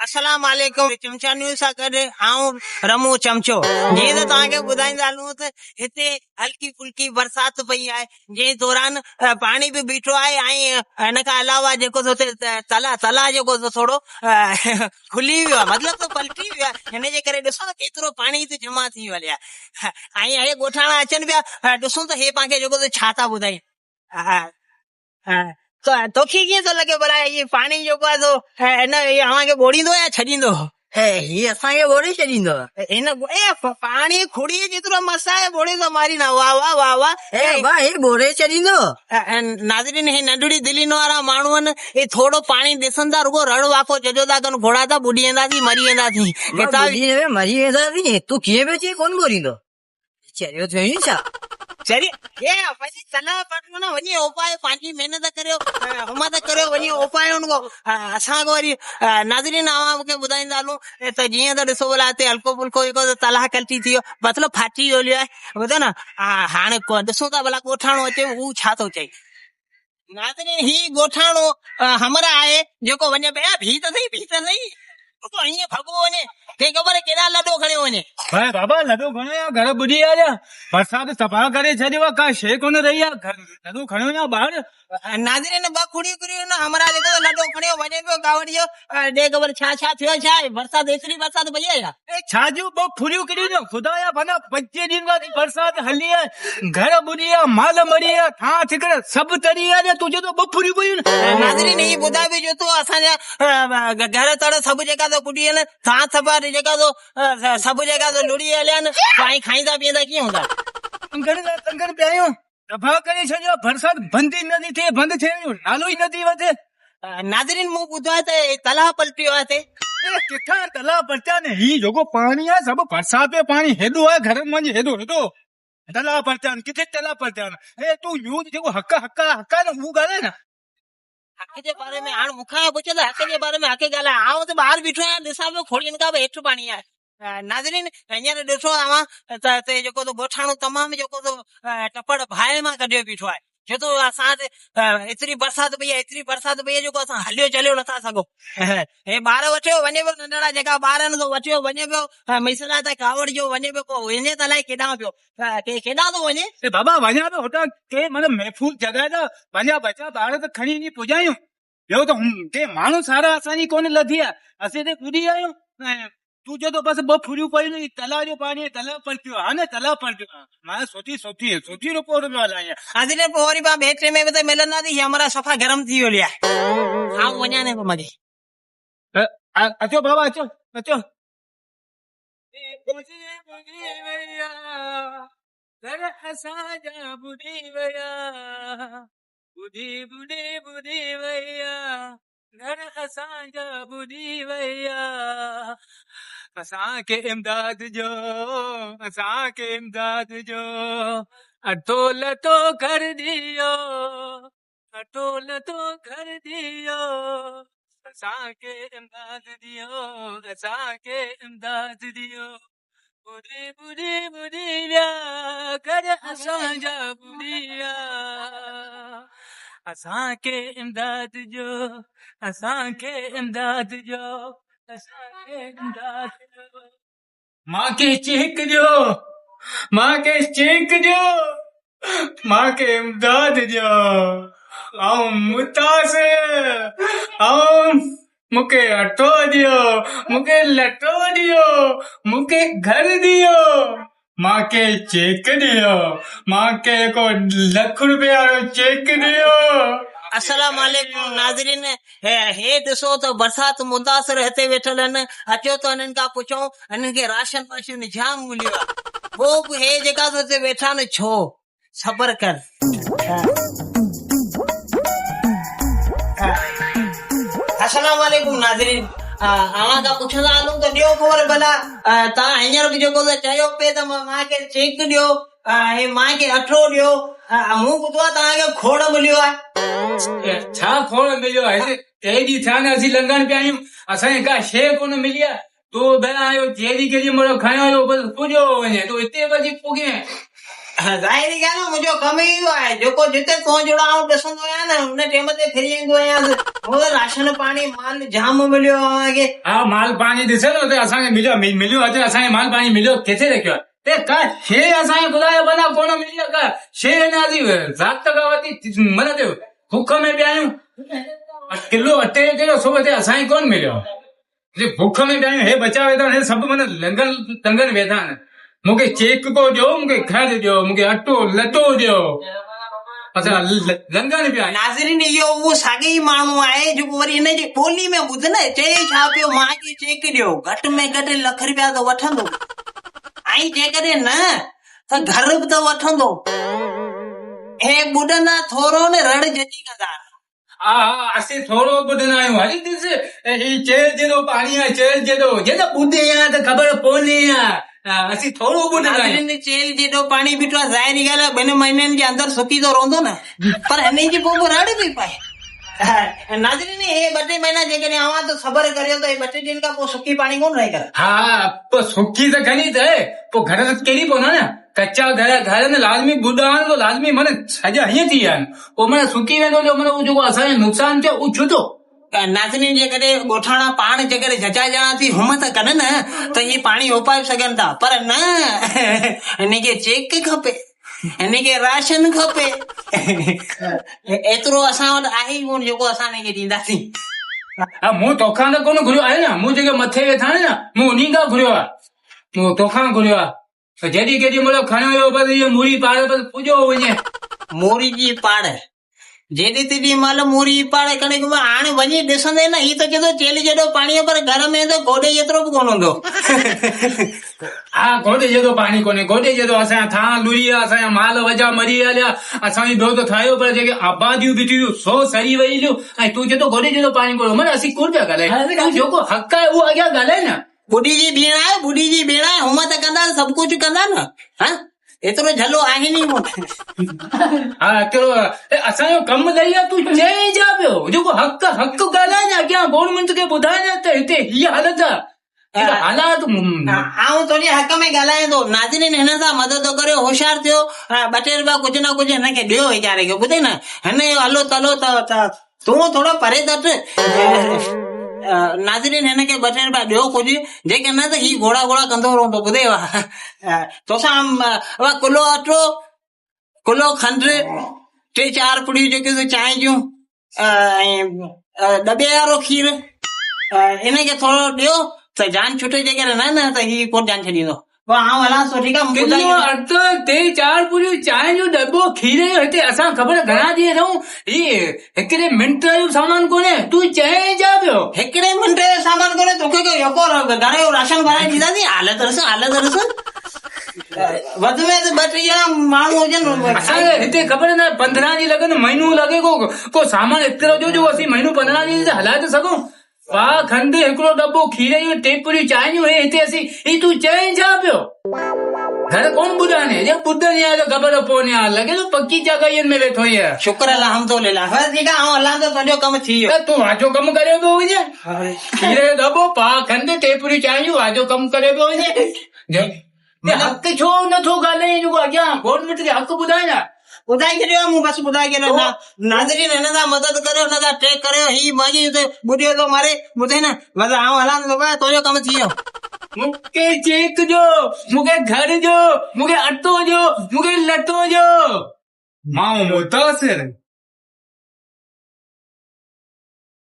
अस्सलाम वालेकुम। चमचा न्यूज़ सां गॾु आऊं रमू चमचो। जीअं त तव्हांखे ॿुधाईंदा हलूं त हिते हल्की फुल्की बरसाति पई आहे, जंहिं दौरान पाणी बि बीठो आहे ऐं हिन खां अलावा जेको तला जेको थोरो खुली वियो आहे, मतिलबु त पलटी वियो आहे। हिन जे करे ॾिसो त केतिरो पाणी हिते जमा थी वियो आहे ऐं हे ॻोठाणा अचनि पिया। ॾिसूं त हे पाण जेको छा था ॿुधाइनि। तोखे कीअं थो लॻे भला इहे पाणी जेको आहे हिन अव्हांखे ॿोड़ींदो या छॾींदो? हीअ असांखे ॿोड़े छॾींदो। हिन पाणी खुड़ीअ जेतिरो मस आहे ॿोड़े थो मारी न। वाह वाह वाह वाह, हे ॿोड़े छॾींदो। नाज़रीन, हे नंढड़ी दिलीन वारा माण्हू आहिनि, हे थोरो पाणी ॾिसनि था रुगो रण वाको जजो था कनि, घोड़ा था ॿुॾी वेंदासीं, मरी वेंदासीं। मरी वेंदासीं? तूं कीअं पियो चई कोन ॿोड़ींदो? चरियो थियो छा? चरी तला पटो न वञी उपाय पंहिंजी महिनत करियो, हिमत करियो, वञी उपाय हुनखो असांखे वरी नाज़रीन मूंखे ॿुधाईंदा हलूं त जीअं त ॾिसो भला हिते हल्को फुल्को जेको तलाह कल्टी थी वियो, मतिलबु फाटी वियो आहे, ॿुधो न। हाणे ॾिसूं था भला ॻोठाणो अचे हू छा थो चई। नाज़रीन, ही ॻोठाणो हमरा आहे जेको वञे पिया भी त सही ईअं भॻो वञे, कंहिं ख़बर केॾा लॾो खणियो वञे। बाबा लॾो खणो या घर ॿुधी आया, बरसाति तबाह करे छॾियो आहे, का शइ कोन रही आहे, लॾो खणो या ॿाहिरि। नाज़रीन, ॿ खुड़ियूं न हमरा जेको लॾो खणियो वञे पियो गावड़ियो, ॾे ख़बर छा थियो छा आहे। बरसाति एतिरी बरसाति पई आहे छा? छा जूं ॿ खुड़ियूं किरी न ख़ुदा जा भला 25 ॾींहं खां बरसाति हली आहे, घर ॿुधी आहे, माल मरी आहे, थां ठिकर सभु तरी आहे, तुंहिंजे तो ॿ खुड़ियूं पयूं। नाज़रीन, ही ॿुधाए बि जो असांजा घर तड़ सभु जेका कुटी आहिनि, थां थपा जेका सभु जेका लुड़ी हलिया आहिनि, ऐं खाईंदा पीअंदा कीअं हूंदा? तंगड़ पिया आहियूं, तबाह करे छॾियो। बरसाति बंदि ई नथी थिए, बंदि थिए नालो ई नथी वधे। नाज़रीन, मूं ॿुधो आहे त तलाह पलटियो आहे हिते। किथां तलाह पलटिया ने? ही जेको पाणी आहे सभु बरसाति जो पाणी हेॾो आहे, घर में हेॾो तलाह पलटिया आहिनि। किथे तलाह पलटिया आहिनि? तूं न्यूज़ जेको हक़ आहे न उहो ॻाल्हाए न। हक़ जे बारे में हाणे मूंखां पुछे त हक़ जे बारे में हक़ ॻाल्हाए। आउं त ॿाहिरि बीठो आहियां, ॾिसां पियो खोड़ियुनि खां बि हेठि पाणी आहे। नाज़रीन, हींअर ॾिसो तव्हां त जेको ॻोठाणो तमामु जेको टपड़ भाए मां कढियो बीठो आहे, छो त असां एतिरी बरसाति पई आहे जेको असां हलियो चलियो नथा सघूं। हे ॿार वठियो वञे पियो, नंढड़ा जेका ॿार आहिनि वठियो वञे पियो, मिसला त कावड़ जो वञे पियो, पोइ वञे त अलाए केॾां पियो, केॾां थो वञे। बाबा वञा पियो हुतां के मतिलबु महफ़ूज़ जॻह ते वञा, बचा ॿार त खणी वञी पुॼायूं। ॿियो त के माण्हू सारा असांजी कोन लधी आहे, असीं त पुॼी आहियूं। तूं चए तो बसि 2 फुरियूं पयूं, तलाउ जो पाणी तलाउ पलटियो आहे न, तलाउ पलटियो आहे। मां सोची रिपोर्ट में हलायां। नाज़रीन, पोइ वरी पाण ॿिए टे में त मिलंदासीं, हमरा सफ़ा गरम थी वियो आहे। आउं वञा न पोइ मगे। अचो बाबा, अचो। घर असांजा ॿुधी विया, ॿुधी वैया, घर असांजा ॿुधी वैया, असांखे इमदाद जो अटो लटो कर दियो, असांखे इमदाद दियो, ॿुधी विया, घर असांजा ॿुधी विया, असांखे इमदाद जो। मांखे चेक ॾियो, मांखे इमदाद ॾियो, ऐं मुतासिर, मूंखे अटो ॾियो, मूंखे लटो ॾियो, मूंखे घर ॾियो, मांखे चेक ॾियो, मांखे को ₹1,00,000 जो चेक ॾियो। अस्सलाम वालेकुम। नाज़रीन, हे ॾिसो त बरसाति मुतासिर हिते वेठल आहिनि, अचो त हिननि खां पुछूं, हिननि खे राशन वाशन जाम मिलियो आहे, पोइ बि हे जेका हिते वेठा आहिनि छो? सबर कर। अस्सलाम वालेकुम नाज़रीन, अव्हां खां पुछंदा हलूं त ॾियो ख़बर भला, तव्हां हींअर बि जेको चयो पिए त मांखे चेक ॾियो, मांखे अठो ॾियो, मूं ॿुधो आहे तव्हांखे खोड़ मिलियो आहे। छा खोड़ मिलियो आहे? 3 ॾींहं थिया न असीं लंघण पिया आहियूं, असांखे का शइ कोन मिली आहे। तूं भेण आयो जेॾी केॾी महिल खयो बसि पुॼो वञे, तूं हिते बची पुॻे। ज़ाहिरी ॻाल्हि आहे, मुंहिंजो कमु ई इहो आहे, जेको जिते तो जहिड़ो आउं ॾिसंदो आहियां न हुन टाइम ते फिरी ईंदो आहियां। उहो राशन पाणी माल जाम मिलियो अव्हांखे। हा माल पाणी ॾिसे थो त असांखे मिलियो अॼु असांखे माल पाणी मिलियो किथे रखियो आहे ते का शइ असांखे ॿुधायो भला कोन मिली आहे का शइ अञा ज़ात वती मतिलबु बुख में पिया आहियूं। किलो अटे जो किलो सुबुह ते असांखे कोन मिलियो। बुख में पिया आहियूं, हे बचा वेठा आहिनि, सभु माना लंगन वेठा आहिनि। मूंखे चेक को ॾियो, मूंखे घर ॾियो, मूंखे अटो लटो ॾियो, असां लंगन पिया आहियूं। नाज़रीन इहो उहो साॻी माण्हू आहे जेको वरी हिन जी ॿोली में ॿुध न चए छा पियो, मूंखे चेक ॾियो, घटि में घटि लख रुपया त वठंदो, ऐं जेकॾहिं न त घर बि त वठंदो। हे ॿुधंदा थोरो न रड़ जची कंदा। हा हा असीं थोरो ॿुधंदा आहियूं। हरी ॾिस ही चेर जहिड़ो पाणी आहे, चेर जहिड़ो जॾहिं ॿुधे आहे त ख़बर पवंदी आहे। असीं थोरो ॿुधंदा आहियूं। नाज़रीन चेल जेॾो पाणी बीठो आहे, ज़ाहिरी ॻाल्हि आहे 2 महीननि जे अंदरि सुकी तो रहंदो न, पर हिन जी पोइ रड़ पई पाए। नाज़रीन हे 2-3 महीना जेकॾहिं अव्हां त सबर करियो त 2-3 ॾींहंनि खां पोइ सुकी पाणी कोन रही करे। हा पोइ सुकी त घणी थिए, पोइ घर त किरी पवंदा न, कचा घर न लाज़मी ॿुधा आहिनि त लाज़मी माना सॼा हीअं थी विया आहिनि, पोइ माना सुकी वेंदो माना उहो जेको असांजो नुक़सानु थियो उहो छुटो। नाज़रीन जेकॾहिं ॻोठाणा पाण जेकॾहिं जचा ॼणा थी हिमत कनि न त इहे पाणी उपाए सघनि था, पर न हिनखे चेक खपे, हिनखे राशन खपे। एतिरो असां वटि आहे ई कोन जेको असां हिनखे ॾींदासीं। हा मूं तोखां त कोन घुरियो आहे न, मूं जेके मथे वेठा आहिनि न मूं उन्ही खां घुरियो आहे, मूं तोखां घुरियो आहे। त जॾहिं केॾी महिल खणियो वियो बसि इहो मूरी पाड़ बसि पुॼो वञे। मोरी जी पाड़ जेॾी तेॾी महिल मोरी जी पाड़ करे हाणे वञी ॾिसंदे न ही त चए थो चेल जेॾो पाणी आहे, पर घर में त गोॾे जेतिरो बि कोन हूंदो। हा गोॾे जेतिरो पाणी कोन्हे, गोॾे जेतिरो असांजा थां लुरी विया, असांजा माल वजा मरी हलिया, असांजी ॿियो त ठाहियो, पर जेके आबादियूं बीठियूं 100 सड़ी वई ऐं तूं चए थो गोॾे जेतिरो पाणी कोन्हे। माना असीं कुड़ पिया ॻाल्हायूं, जेको हक़ आहे उहो अॻियां ॻाल्हाए न। ॿुढी जी भेण आहे, ॿुढी जी भेण आहे, हुमत कंदा सभु कुझु कंदा न। हा एतिरो झलो आहे नी मूं वटि। हा असांजो कमु लही आहे, तूं चए जा पियो जेको हक़ ॻाल्हाए न अॻियां गवर्नमेंट खे ॿुधाए न त हिते हीअ हालत आहे। हालात आऊं तुंहिंजे हक़ में ॻाल्हायां थो। नाज़रीन हिन सां मदद करियो, होशियार थियो, 2-3 रुपया कुझु न कुझु हिनखे ॾियो वीचारे खे, ॿुधे न हिन जो हलो तलो त तूं थोरो परे तट। नाज़रीन हिनखे 2-3 रुपया ॾियो कुझु, जेके न त ही घोड़ा कंदो रहंदो, ॿुधे तोसां किलो अटो, किलो खंड, 3-4 पुड़ियूं जेके चांहि जूं, ऐं दॿे वारो खीर, हिनखे थोरो ॾियो त जान छुटे, जेकॾहिं न त ही कोन जान छॾींदो। पोइ आउं हलां थो, ठीकु आहे। किलो अटो, 3-4 पुड़ियूं चांहि जो दॿो, खीर जो, हिते असां ख़बर घणा ॾींहं रहूं, ही हिकिड़े मिंट जो सामान कोन्हे, तूं चए जा पियो हिकिड़े मिंट जो सामान कोन्हे, तोखे घर जो राशन भराए ॾींदासीं। हालत ॾिस वध में वधि 2-3 माण्हू हुजनि। असांखे हिते ख़बर न 15 ॾींहं लॻनि, महीनो लॻे को सामान एतिरो जो असीं महीनो 15 ॾींहं ते हलाए था सघूं। वाह खंड, हिकिड़ो दॿो खीर जो, 3 पुड़ियूं चांहि जूं, हिते असीं ही तूं चए छा पियो? घर कोन ॿुधाने, जे ॿुधंदी आहे त ख़बर पवंदी आहे, लॻे थो पकी जॻहियुनि में वेठो ई आहे। शुक्र अल्हम्दुलिल्लाह। बस ठीकु आहे, आउं हलां थो, तुंहिंजो कमु थी वियो। तूं वाजो कमु करे पियो वञे, खीर जो दॿो, पाव खंड, 3 पुड़ियूं चांहि जूं, वाजो कमु करे पियो वञे। हक़ छो नथो ॻाल्हाए, जेको अॻियां गवर्नमेंट खे हक़ ॿुधाए न। ॿुधाए छॾियो मूं, बसि ॿुधाए छॾियो। नाज़रीन हिन सां मदद करियो, हिन सां टेक करियो, ही मुंहिंजी ॿुधियो थो मारे, ॿुधे न बसि आउं हलां थो, तुंहिंजो कमु थी वियो। मूंखे चेक जो, मूंखे घर जो, मूंखे अटो जो, मूंखे लटो जो। मां मुतासिर